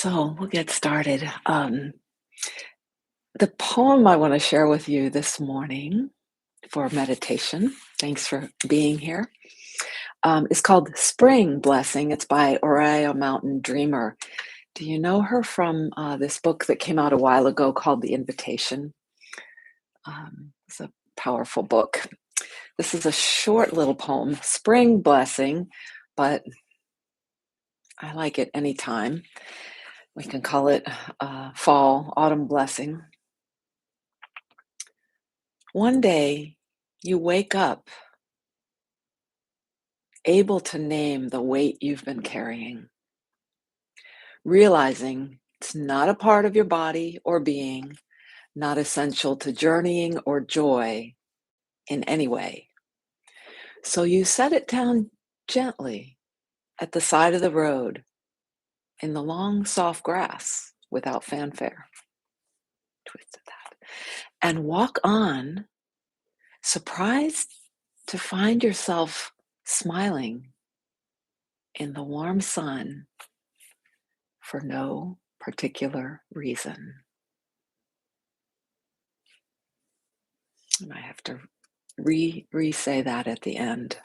So we'll get started. The poem I want to share with you this morning for meditation, thanks for being here, is called Spring Blessing. It's by Oriah Mountain Dreamer. Do you know her from this book that came out a while ago called The Invitation? It's a powerful book. This is a short little poem, Spring Blessing, but I like it anytime. We can call it Fall, Autumn Blessing. One day, you wake up able to name the weight you've been carrying, realizing it's not a part of your body or being, not essential to journeying or joy in any way. So you set it down gently at the side of the road in the long, soft grass without fanfare. Twisted that. And walk on, surprised to find yourself smiling in the warm sun for no particular reason. And I have to re-say that at the end.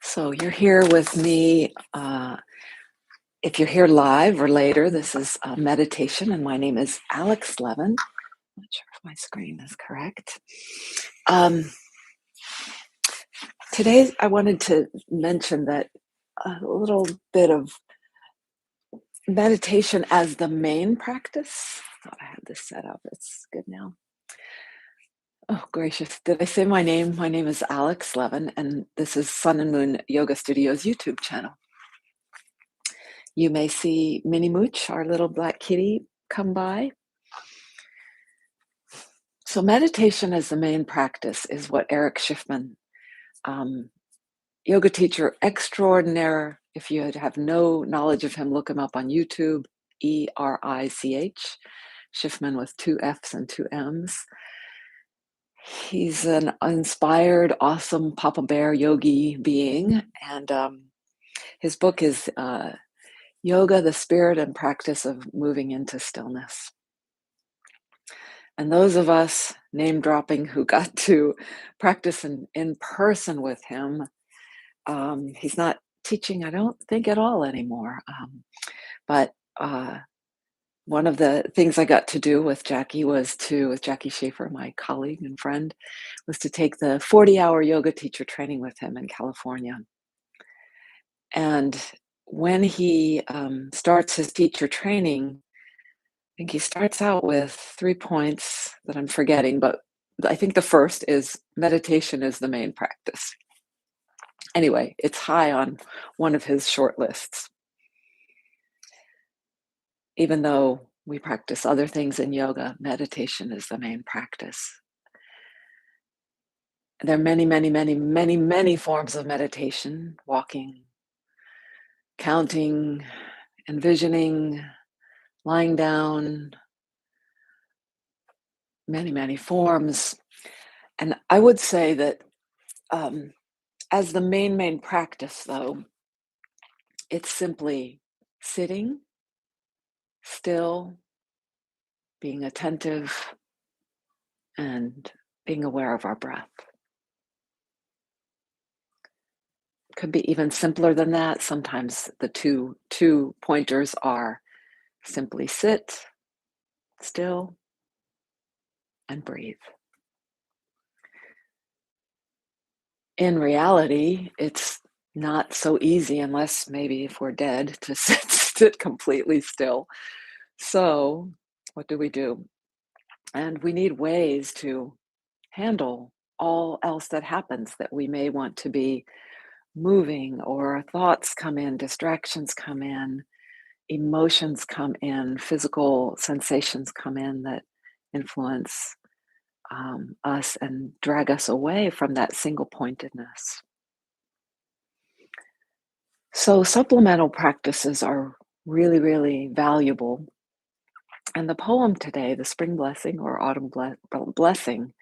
So you're here with me. If you're here live or later, this is a meditation, and my name is aLex Levin. I'm not sure if my screen is correct. Today, I wanted to mention that a little bit of meditation as the main practice. I thought I had this set up. It's good now. Oh, gracious. Did I say my name? My name is aLex Levin, and this is Sun and Moon Yoga Studios YouTube channel. You may see Minnie Mooch, our little black kitty, come by. So meditation as the main practice is what Erich Schiffmann, yoga teacher extraordinaire. If you have no knowledge of him, look him up on YouTube, Erich, Schiffmann with 2 F's and 2 M's. He's an inspired, awesome Papa Bear yogi being, and his book is Yoga, the Spirit and Practice of Moving into Stillness. And those of us, name dropping, who got to practice in person with him, he's not teaching, I don't think, at all anymore. But one of the things I got to do with Jackie with Jackie Schaefer, my colleague and friend, was to take the 40-hour yoga teacher training with him in California. And when he starts his teacher training, I think he starts out with 3 points that I'm forgetting, but I think the first is meditation is the main practice. Anyway, it's high on one of his short lists. Even though we practice other things in yoga, meditation is the main practice. There are many forms of meditation: walking, counting, envisioning, lying down, many forms. And I would say that as the main practice, though, it's simply sitting still, being attentive, and being aware of our breath. Could be even simpler than that. Sometimes the two pointers are simply sit still and breathe. In reality, it's not so easy, unless maybe if we're dead, to sit completely still. So what do? And we need ways to handle all else that happens, that we may want to be moving, or thoughts come in, distractions come in, emotions come in, physical sensations come in that influence us and drag us away from that single pointedness. So supplemental practices are really valuable. And the poem today, the Spring Blessing or Autumn Blessing,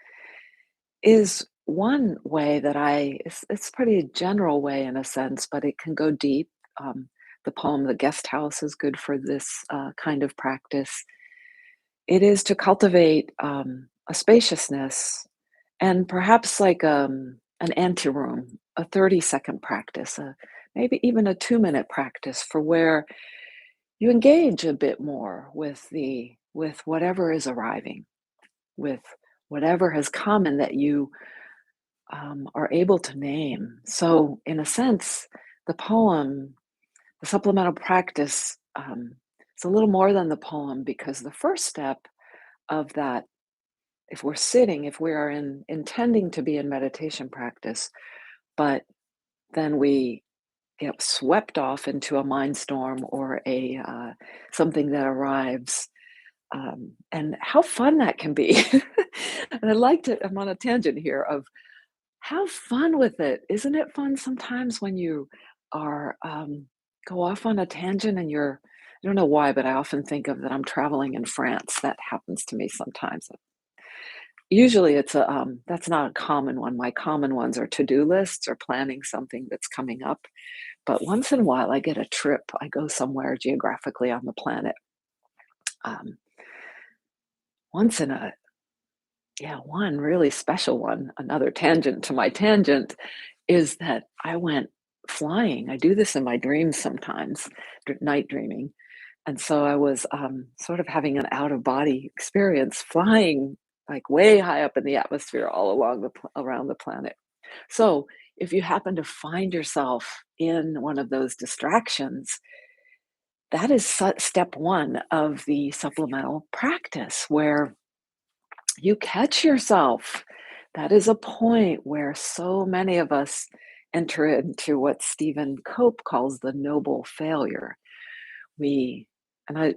is one way that it's a pretty general way in a sense, but it can go deep. The poem The Guest House is good for this kind of practice. It is to cultivate a spaciousness and perhaps like an anteroom, a 30-second practice, maybe even a 2-minute practice for where you engage a bit more with whatever is arriving, with whatever has come and that you are able to name. So, in a sense, the poem, the supplemental practice, it's a little more than the poem because the first step of that, if we're sitting, if we are intending to be in meditation practice, but then we get swept off into a mind storm or a something that arrives, and how fun that can be. And I'd like to. I'm on a tangent here of have fun with it. Isn't it fun sometimes when you are go off on a tangent and you're I don't know why, but I often think of that I'm traveling in France. That happens to me sometimes. Usually it's a that's not a common one. My common ones are to-do lists or planning something that's coming up. But once in a while I get a trip. I go somewhere geographically on the planet. Um, once in a Yeah, one really special one, another tangent to my tangent, is that I went flying. I do this in my dreams sometimes, night dreaming. And so I was sort of having an out of body experience flying like way high up in the atmosphere all along around the planet. So if you happen to find yourself in one of those distractions, that is step one of the supplemental practice where you catch yourself. That is a point where so many of us enter into what Stephen Cope calls the noble failure. We, and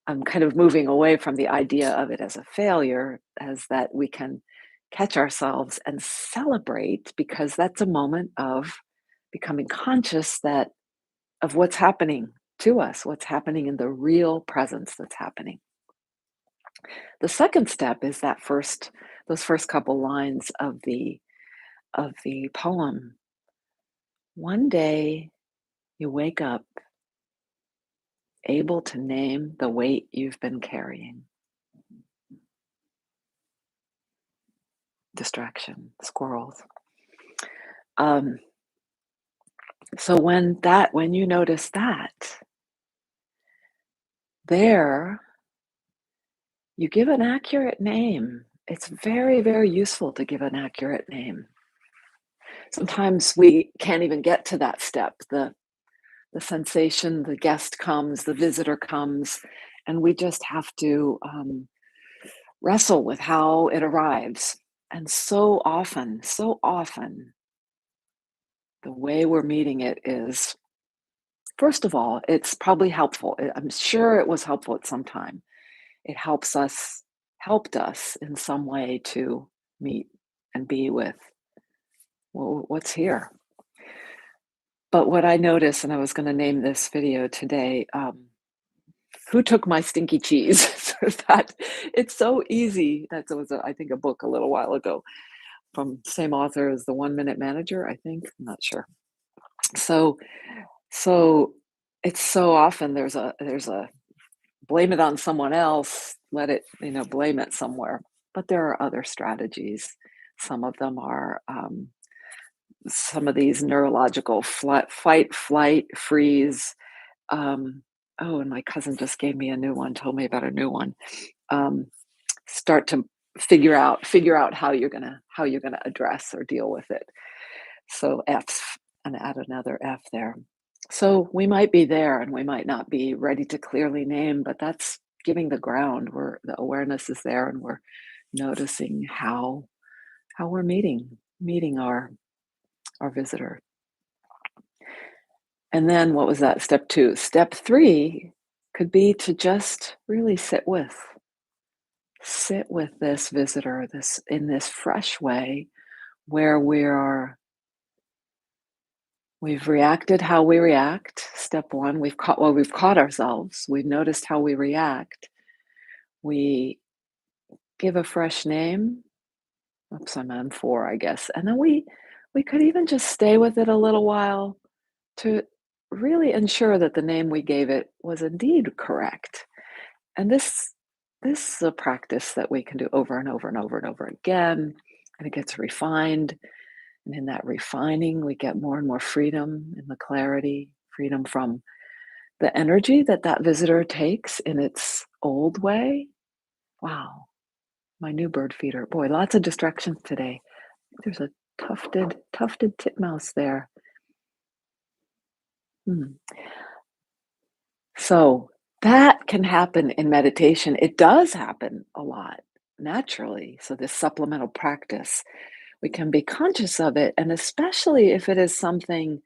I'm kind of moving away from the idea of it as a failure, as that we can catch ourselves and celebrate because that's a moment of becoming conscious that of what's happening to us, what's happening in the real presence that's happening. The second step is those first couple lines of the poem. One day you wake up able to name the weight you've been carrying. Distraction, squirrels. Um, so when you notice that, there you give an accurate name. It's very, very useful to give an accurate name. Sometimes we can't even get to that step. The sensation, the guest comes, the visitor comes, and we just have to wrestle with how it arrives. And so often, the way we're meeting it is, first of all, it's probably helpful. I'm sure it was helpful at some time. It helped us in some way to meet and be with, well, what's here. But what I noticed, and I was going to name this video today, who took my stinky cheese? So that it's so easy. That was, I think, a book a little while ago from same author as the 1 Minute Manager. I think I'm not sure. So so it's so often there's a blame it on someone else. Let it blame it somewhere. But there are other strategies. Some of them are some of these neurological fight, flight, freeze. Oh, and my cousin just gave me a new one, told me about a new one. Start to figure out how you're gonna address or deal with it. So F's and add another F there. So we might be there and we might not be ready to clearly name, but that's giving the ground where the awareness is there and we're noticing how we're meeting our visitor. And then what was that? Step two. Step three could be to just really sit with this visitor, this in this fresh way where we've reacted how we react. Step one, we've caught ourselves. We've noticed how we react. We give a fresh name. Oops, I'm on four, I guess. And then we could even just stay with it a little while to really ensure that the name we gave it was indeed correct. And this is a practice that we can do over and over and over and over again, and it gets refined. And in that refining, we get more and more freedom in the clarity, freedom from the energy that that visitor takes in its old way. Wow, my new bird feeder. Boy, lots of distractions today. There's a tufted titmouse there. Hmm. So that can happen in meditation. It does happen a lot naturally. So this supplemental practice, we can be conscious of it, and especially if it is something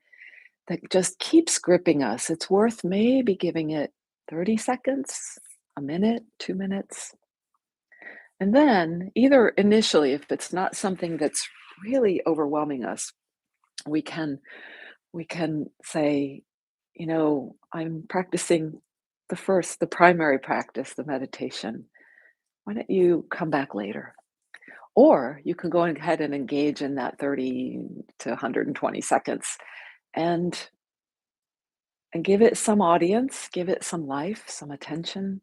that just keeps gripping us, it's worth maybe giving it 30 seconds, a minute, 2 minutes. And then either initially, if it's not something that's really overwhelming us, we can we can say, I'm practicing the primary practice, the meditation. Why don't you come back later? Or you can go ahead and engage in that 30 to 120 seconds and give it some audience, give it some life, some attention.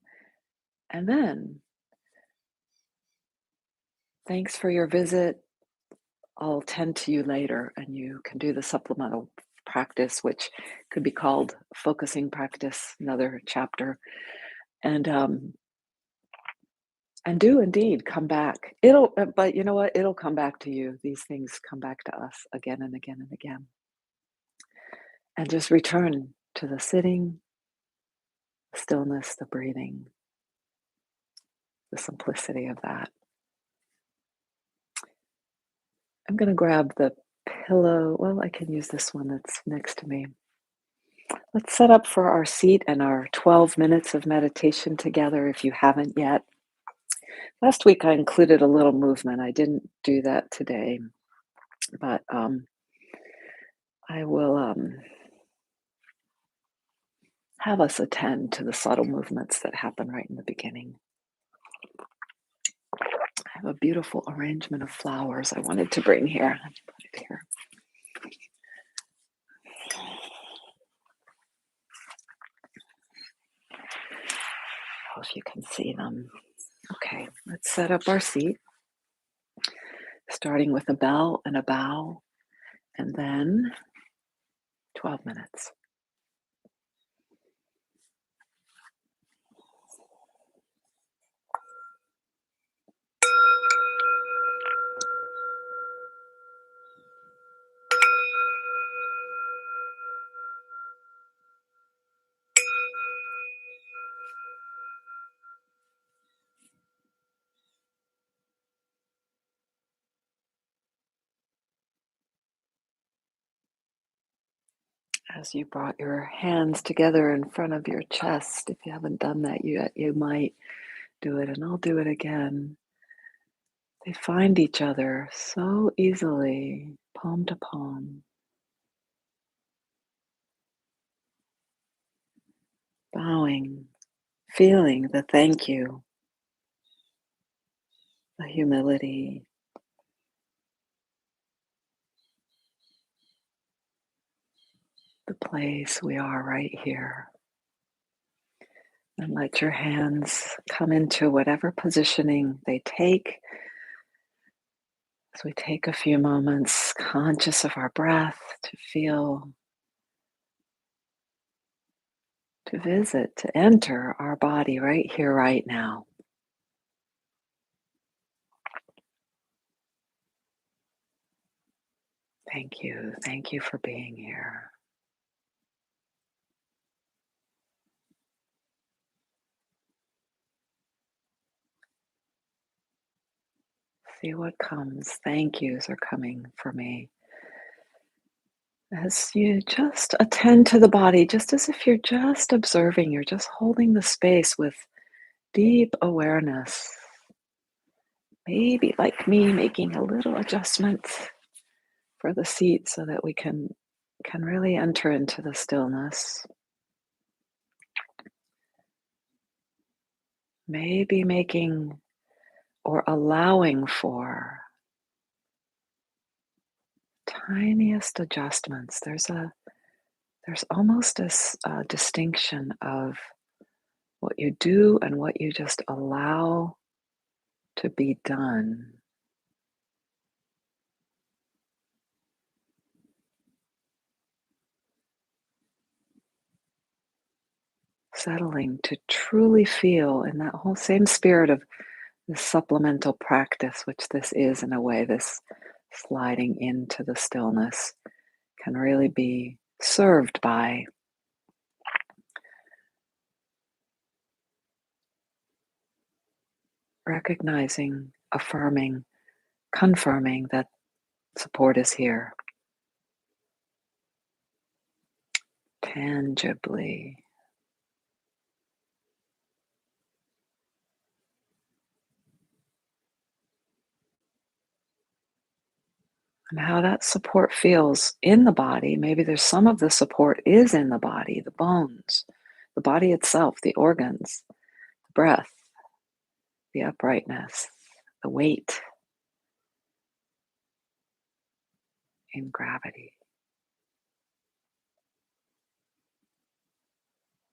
And then, thanks for your visit. I'll tend to you later. And you can do the supplemental practice, which could be called focusing practice, another chapter. And do indeed come back. But you know what? It'll come back to you. These things come back to us again and again and again. And just return to the sitting, the stillness, the breathing, the simplicity of that. I'm going to grab the pillow. Well, I can use this one that's next to me. Let's set up for our seat and our 12 minutes of meditation together if you haven't yet. Last week I included a little movement. I didn't do that today, but I will have us attend to the subtle movements that happen right in the beginning. I have a beautiful arrangement of flowers I wanted to bring here. Let's put it here. Oh, if you can see them. Okay, let's set up our seat, starting with a bell and a bow, and then 12 minutes. As you brought your hands together in front of your chest, if you haven't done that yet, you might do it, and I'll do it again. They find each other so easily, palm to palm. Bowing, feeling the thank you, the humility, the place we are right here. And let your hands come into whatever positioning they take. As we take a few moments, conscious of our breath, to feel, to visit, to enter our body right here, right now. Thank you. Thank you for being here. See what comes. Thank yous are coming for me. As you just attend to the body, just as if you're just observing, you're just holding the space with deep awareness. Maybe like me, making a little adjustment for the seat so that we can really enter into the stillness. Maybe making or allowing for tiniest adjustments. There's a there's almost a distinction of what you do and what you just allow to be done. Settling to truly feel in that whole same spirit of this supplemental practice, which this is in a way, this sliding into the stillness can really be served by recognizing, affirming, confirming that support is here tangibly. And how that support feels in the body. Maybe there's some of the support is in the body, the bones, the body itself, the organs, the breath, the uprightness, the weight in gravity.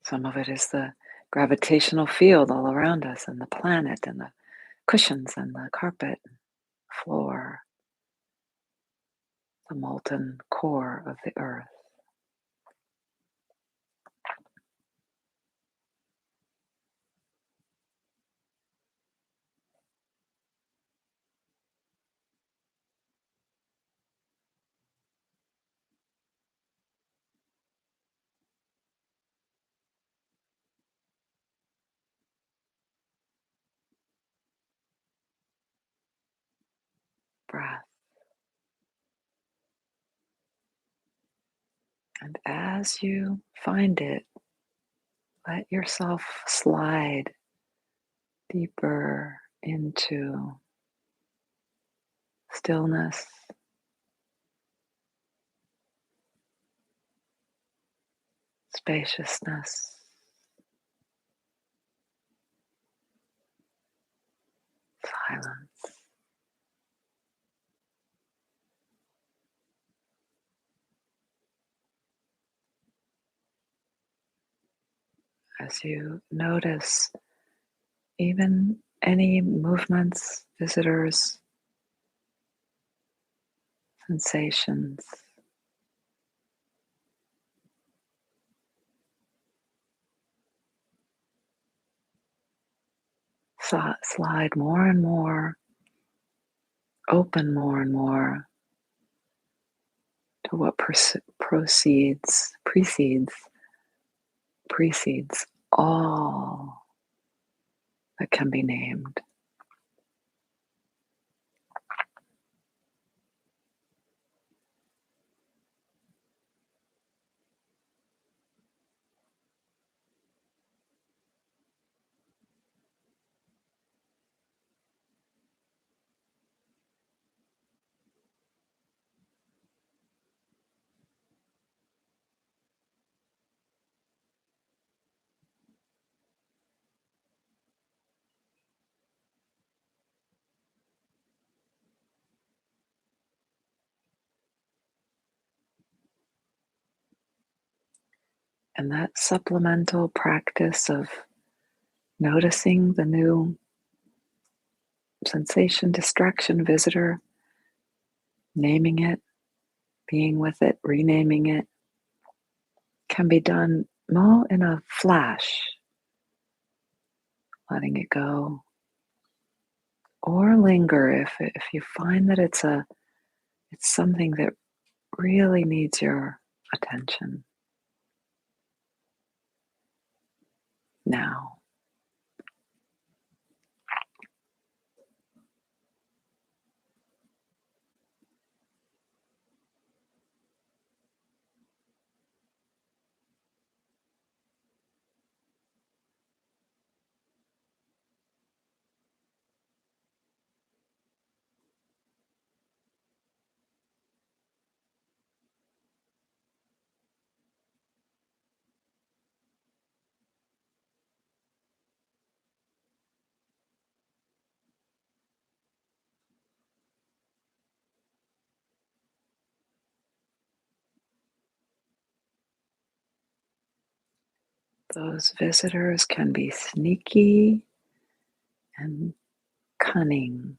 Some of it is the gravitational field all around us and the planet and the cushions and the carpet, floor, the molten core of the earth. Breath. And as you find it, let yourself slide deeper into stillness, spaciousness, silence. As you notice even any movements, visitors, sensations, slide more and more, open more and more to what precedes all that can be named. And that supplemental practice of noticing the new sensation, distraction, visitor, naming it, being with it, renaming it, can be done more in a flash, letting it go, or linger if you find that it's something that really needs your attention now. Those visitors can be sneaky and cunning.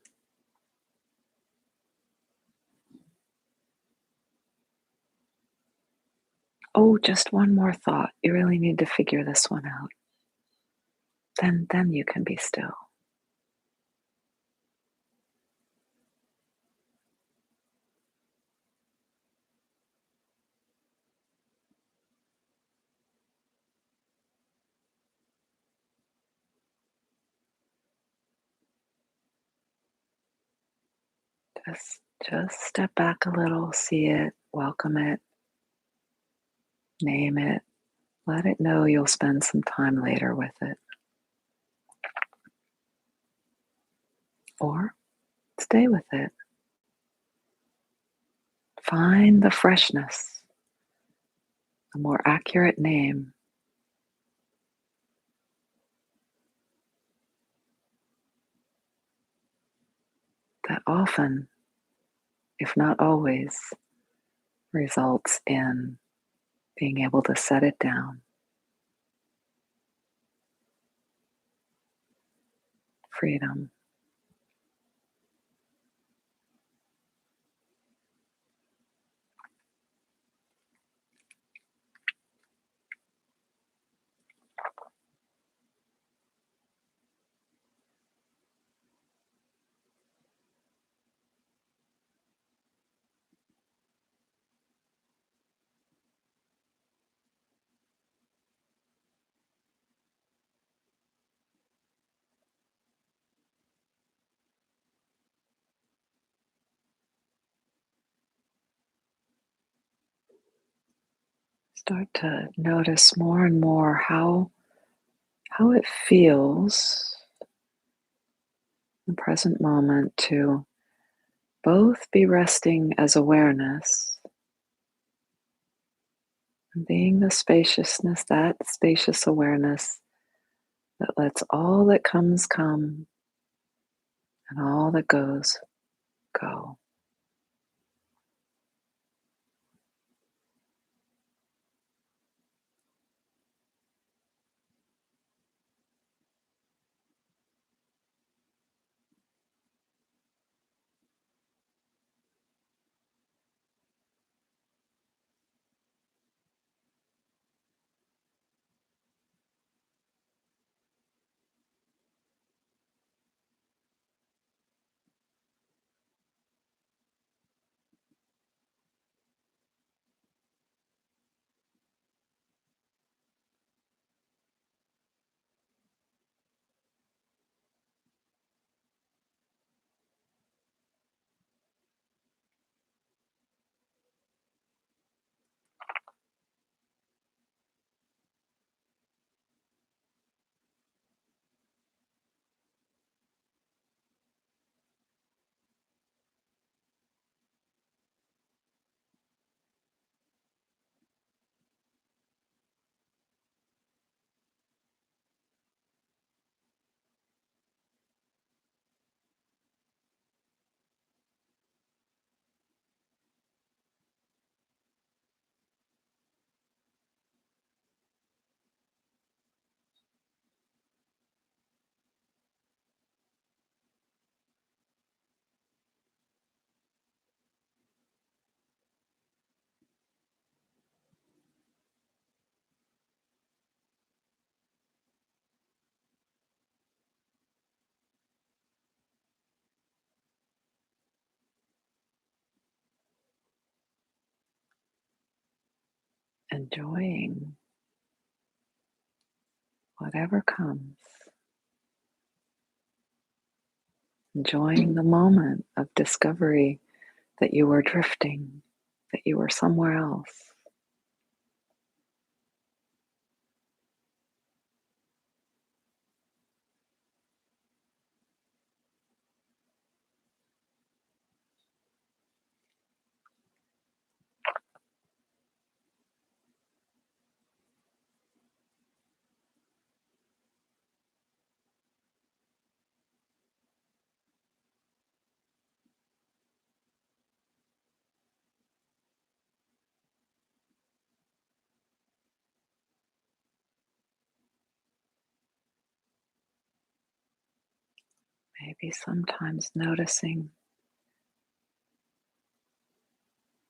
Oh, just one more thought. You really need to figure this one out. Then you can be still. Just step back a little, see it, welcome it, name it, let it know you'll spend some time later with it. Or stay with it. Find the freshness, a more accurate name that often, if not always, results in being able to set it down. Freedom. Start to notice more and more how it feels in the present moment to both be resting as awareness and being the spaciousness, that spacious awareness that lets all that comes come and all that goes go. Enjoying whatever comes, enjoying the moment of discovery that you were drifting, that you were somewhere else. Maybe sometimes noticing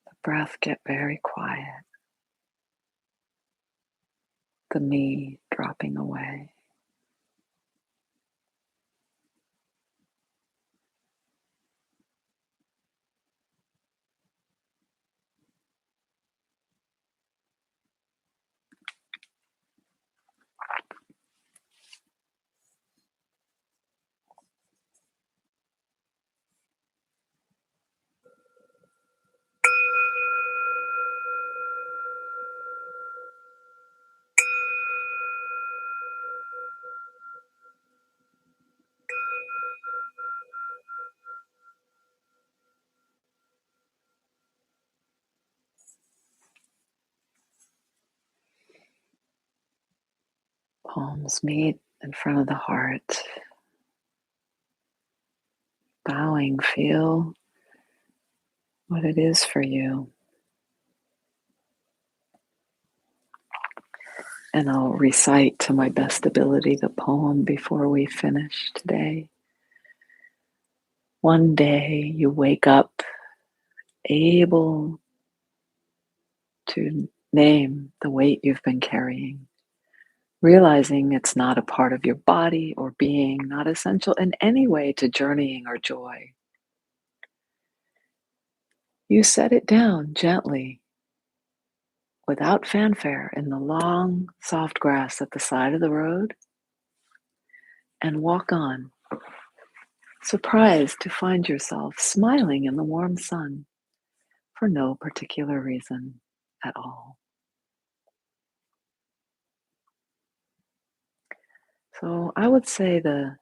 the breath get very quiet, the me dropping away. Palms meet in front of the heart. Bowing, feel what it is for you. And I'll recite to my best ability the poem before we finish today. One day you wake up able to name the weight you've been carrying, realizing it's not a part of your body or being, not essential in any way to journeying or joy. You set it down gently, without fanfare, in the long, soft grass at the side of the road and walk on, surprised to find yourself smiling in the warm sun for no particular reason at all. So I would say the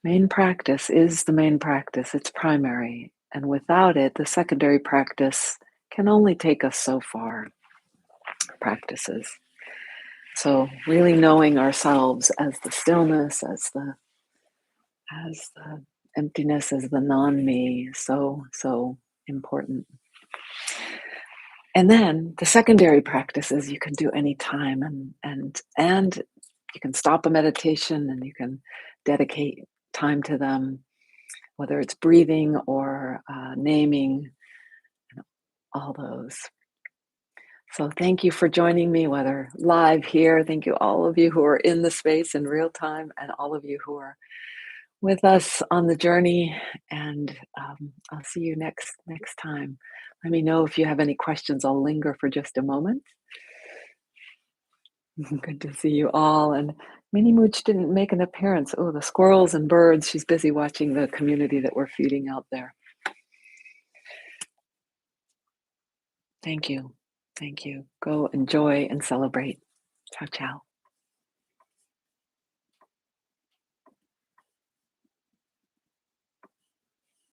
main practice is the main practice. It's primary. And without it, the secondary practice can only take us so far. Practices. So really knowing ourselves as the stillness, as the emptiness, as the non-me, so important. And then the secondary practices you can do anytime, and you can stop a meditation and you can dedicate time to them, whether it's breathing or naming, all those. So thank you for joining me, whether live here. Thank you, all of you who are in the space in real time, and all of you who are with us on the journey. And I'll see you next time. Let me know if you have any questions. I'll linger for just a moment. Good to see you all. And Minnie Mooch didn't make an appearance. Oh, the squirrels and birds. She's busy watching the community that we're feeding out there. Thank you. Thank you. Go enjoy and celebrate. Ciao, ciao.